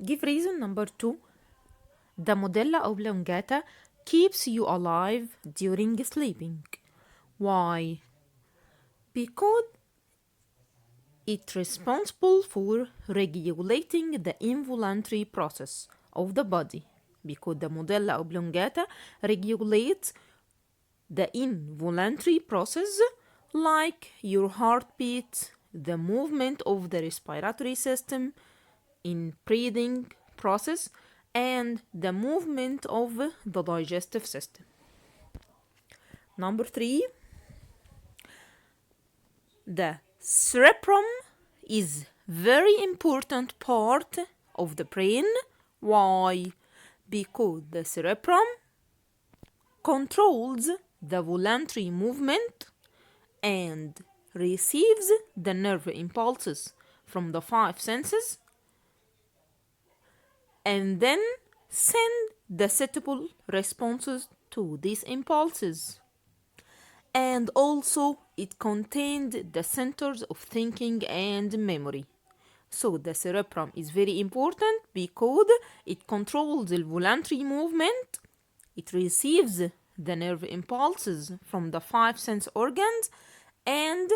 Give reason number 2. The medulla oblongata keeps you alive during sleeping. Why? Because it's responsible for regulating the involuntary process of the body. Because the medulla oblongata regulates the involuntary process like your heartbeat, the movement of the respiratory system in breathing process, and the movement of the digestive system. Number 3, the cerebrum is very important part of the brain. Why? Because the cerebrum controls the voluntary movement and receives the nerve impulses from the 5 senses and then send the suitable responses to these impulses. And also it contained the centers of thinking and memory. So the cerebrum is very important because it controls the voluntary movement, it receives the nerve impulses from the 5 sense organs, and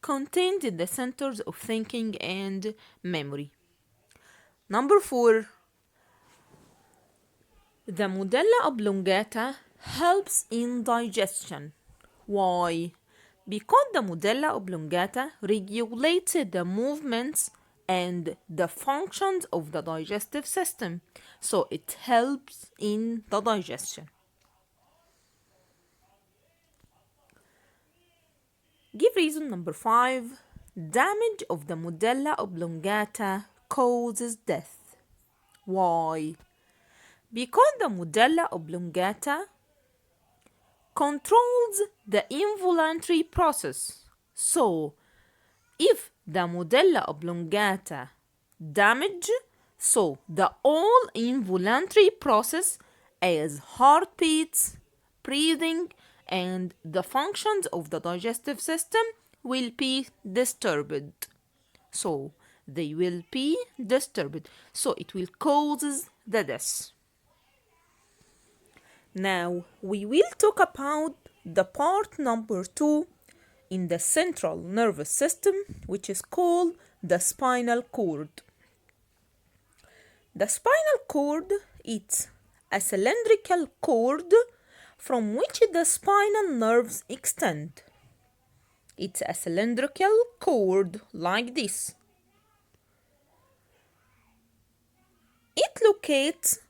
contained the centers of thinking and memory. Number 4, the medulla oblongata helps in digestion. Why? Because the medulla oblongata regulates the movements and the functions of the digestive system, so it helps in the digestion. Give reason number 5. Damage of the medulla oblongata causes death. Why? Because the medulla oblongata controls the involuntary process. So, if the medulla oblongata damage, so the all involuntary process as heartbeats, breathing, and the functions of the digestive system will be disturbed. So, they will be disturbed. So, it will cause the death. Now, we will talk about the part number 2 in the central nervous system, which is called the spinal cord. The spinal cord is a cylindrical cord from which the spinal nerves extend. It's a cylindrical cord like this. It locates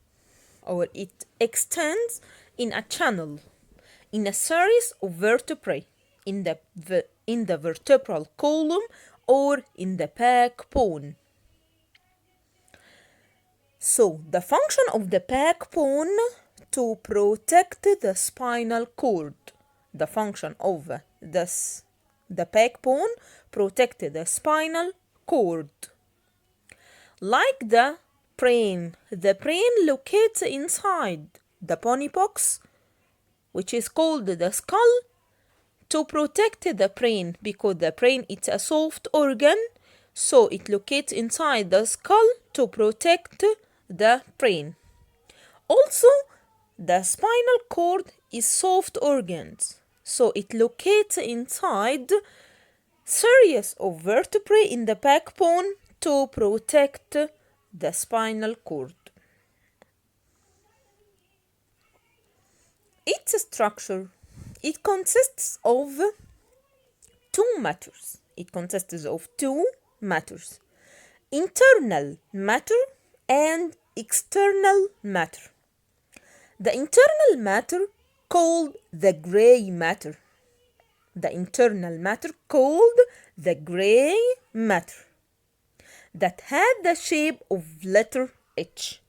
or it extends in a channel in a series of vertebrae in the vertebral column or in the backbone. So the function of the backbone to protect the spinal cord. The function of the backbone protect the spinal cord. Like the brain locates inside the bony box, which is called the skull, to protect the brain, because the brain is a soft organ, so it locates inside the skull to protect the brain. Also, the spinal cord is soft organs, so it locates inside series of vertebrae in the backbone to protect the spinal cord. Its structure, it consists of two matters. Internal matter and external matter. The internal matter called the gray matter. That had the shape of letter H.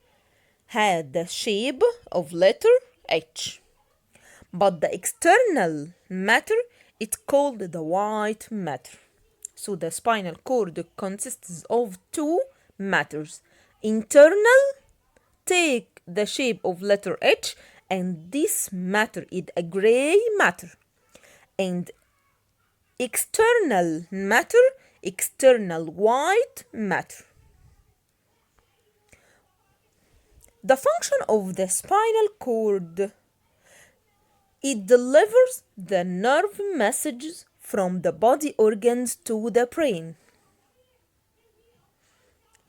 But the external matter, it's called the white matter. So the spinal cord consists of two matters. Internal take the shape of letter H, and this matter is a gray matter. And external white matter. The function of the spinal cord. It delivers the nerve messages from the body organs to the brain.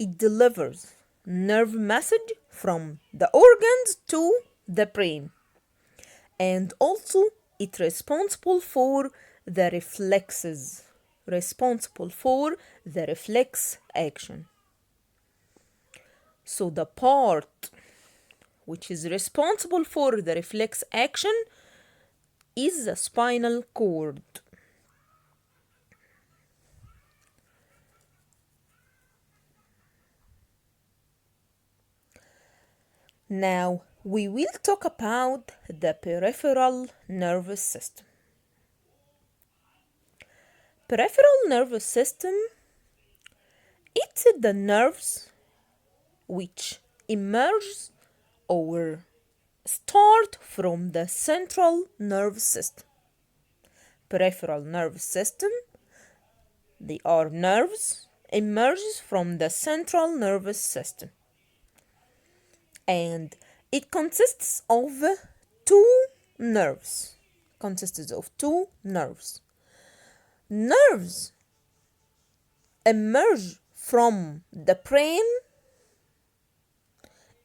It delivers nerve message from the organs to the brain. And also it's responsible for the reflexes, responsible for the reflex action. So the part which is responsible for the reflex action is the spinal cord. Now we will talk about the peripheral nervous system. Peripheral nervous system, it's the nerves which emerge or start from the central nervous system. Peripheral nervous system, they are nerves emerges from the central nervous system. And it consists of two nerves. Nerves emerge from the brain.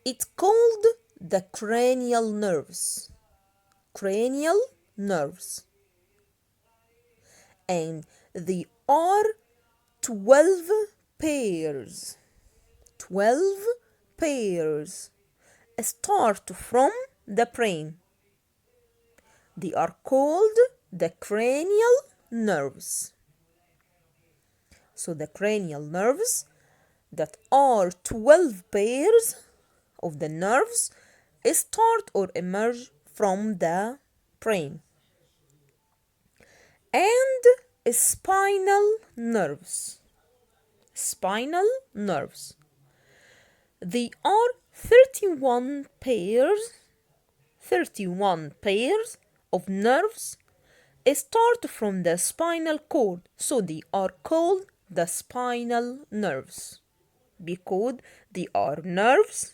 It's called the cranial nerves. And they are 12 pairs. 12 pairs start from the brain. They are called the cranial nerves. So the cranial nerves that are 12 pairs of the nerves start or emerge from the brain. And spinal nerves. They are 31 pairs of nerves start from the spinal cord, so they are called the spinal nerves because they are nerves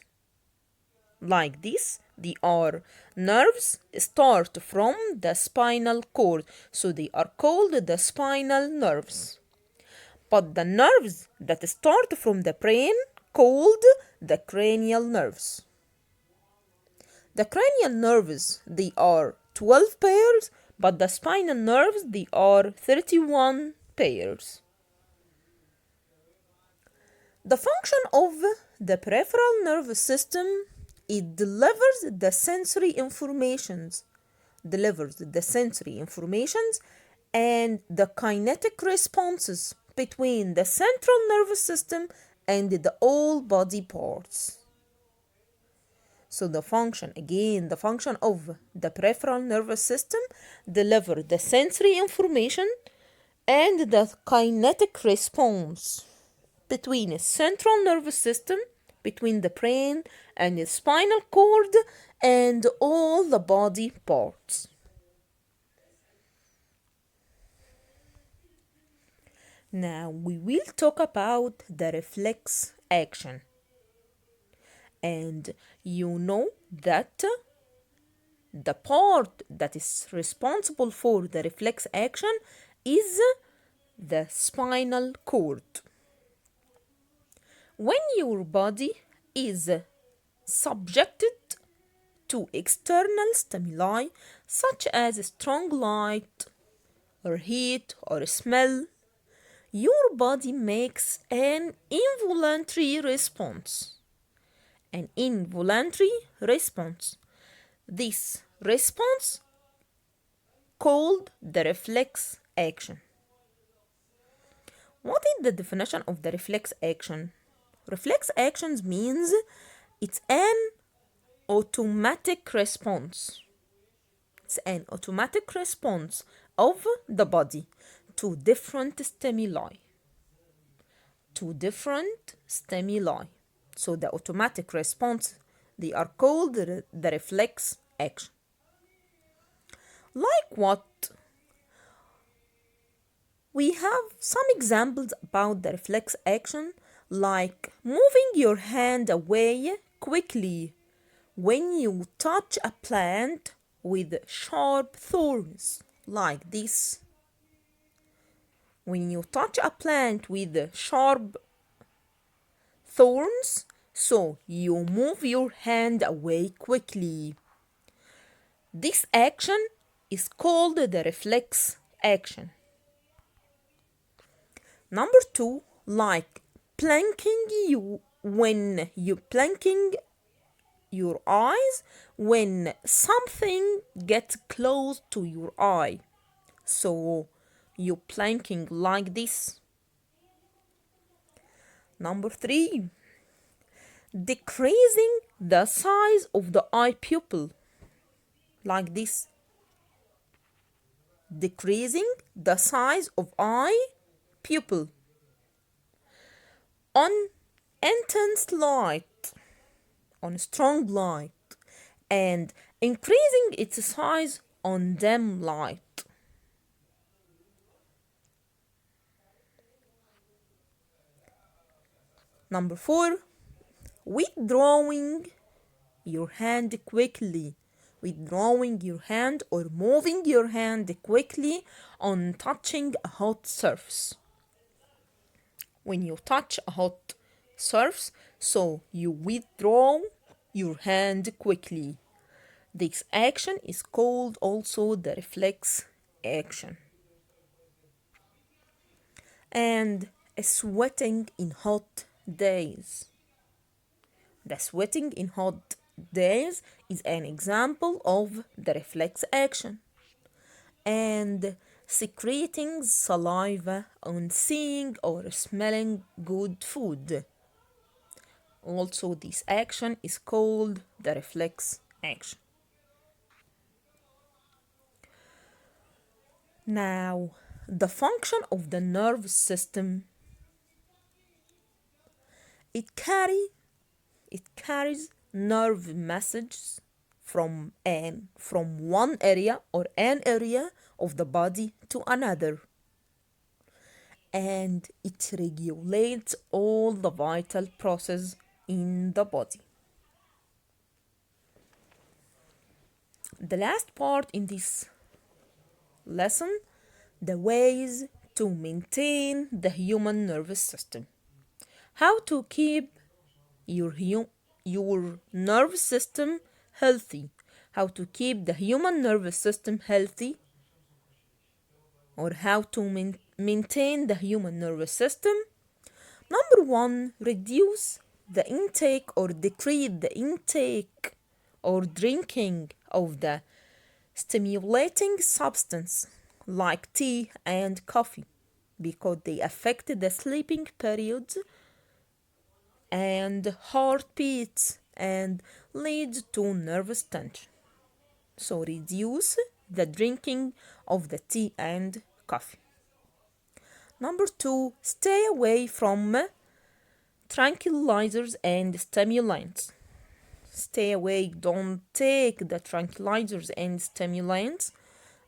like this. They are nerves start from the spinal cord, so they are called the spinal nerves. But the nerves that start from the brain called the cranial nerves. The cranial nerves, they are 12 pairs, but the spinal nerves, they are 31 pairs. The function of the peripheral nervous system, it delivers the sensory informations and the kinetic responses between the central nervous system and the all body parts. So the function of the peripheral nervous system deliver the sensory information and the kinetic response between the central nervous system, between the brain and the spinal cord and all the body parts. Now we will talk about the reflex action. And you know that the part that is responsible for the reflex action is the spinal cord. When your body is subjected to external stimuli such as strong light or heat or smell, your body makes an involuntary response. This response called the reflex action. What is the definition of the reflex action? Reflex actions means it's an automatic response. It's an automatic response of the body to different stimuli. So the automatic response, they are called the reflex action. Like what? We have some examples about the reflex action, like moving your hand away quickly when you touch a plant with sharp thorns, like this. When you touch a plant with sharp thorns, so you move your hand away quickly. This action is called the reflex action. Number 2, like when you blinking your eyes when something gets close to your eye. So you blinking like this. Number 3, decreasing the size of the eye pupil, like this. Decreasing the size of eye pupil on intense light, on strong light, and increasing its size on dim light. Number 4, withdrawing your hand quickly. Withdrawing your hand or moving your hand quickly on touching a hot surface. When you touch a hot surface, so you withdraw your hand quickly. This action is called also the reflex action. And sweating in hot days. The sweating in hot days is an example of the reflex action. And secreting saliva on seeing or smelling good food. Also, this action is called the reflex action. Now, the function of the nervous system. It carries nerve messages from one area or an area of the body to another, and it regulates all the vital processes in the body. The last part in this lesson, the ways to maintain the human nervous system. How to keep your nervous system healthy. How to keep the human nervous system healthy, or how to maintain the human nervous system. Number 1, reduce the intake or decrease the intake or drinking of the stimulating substance like tea and coffee, because they affect the sleeping periods and heartbeats and lead to nervous tension. So reduce the drinking of the tea and coffee. Number 2, stay away from tranquilizers and stimulants. Stay away, don't take the tranquilizers and stimulants,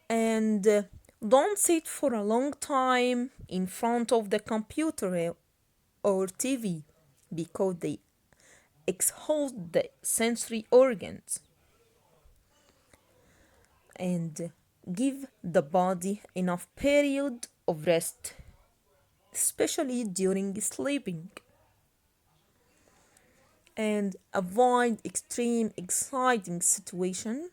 and don't sit for a long time in front of the computer or TV, because they exhaust the sensory organs. And give the body enough period of rest, especially during sleeping. And avoid extreme exciting situation,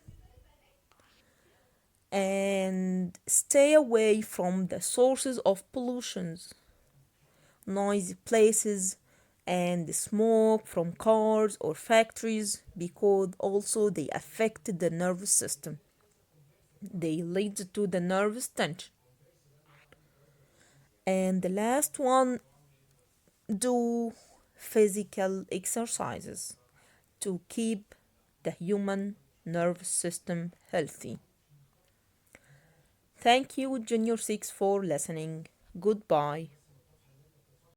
and stay away from the sources of pollutions, noisy places, and smoke from cars or factories, because also they affect the nervous system. They lead to the nervous tension. And the last one, do physical exercises to keep the human nervous system healthy. Thank you, Junior 6, for listening. Goodbye.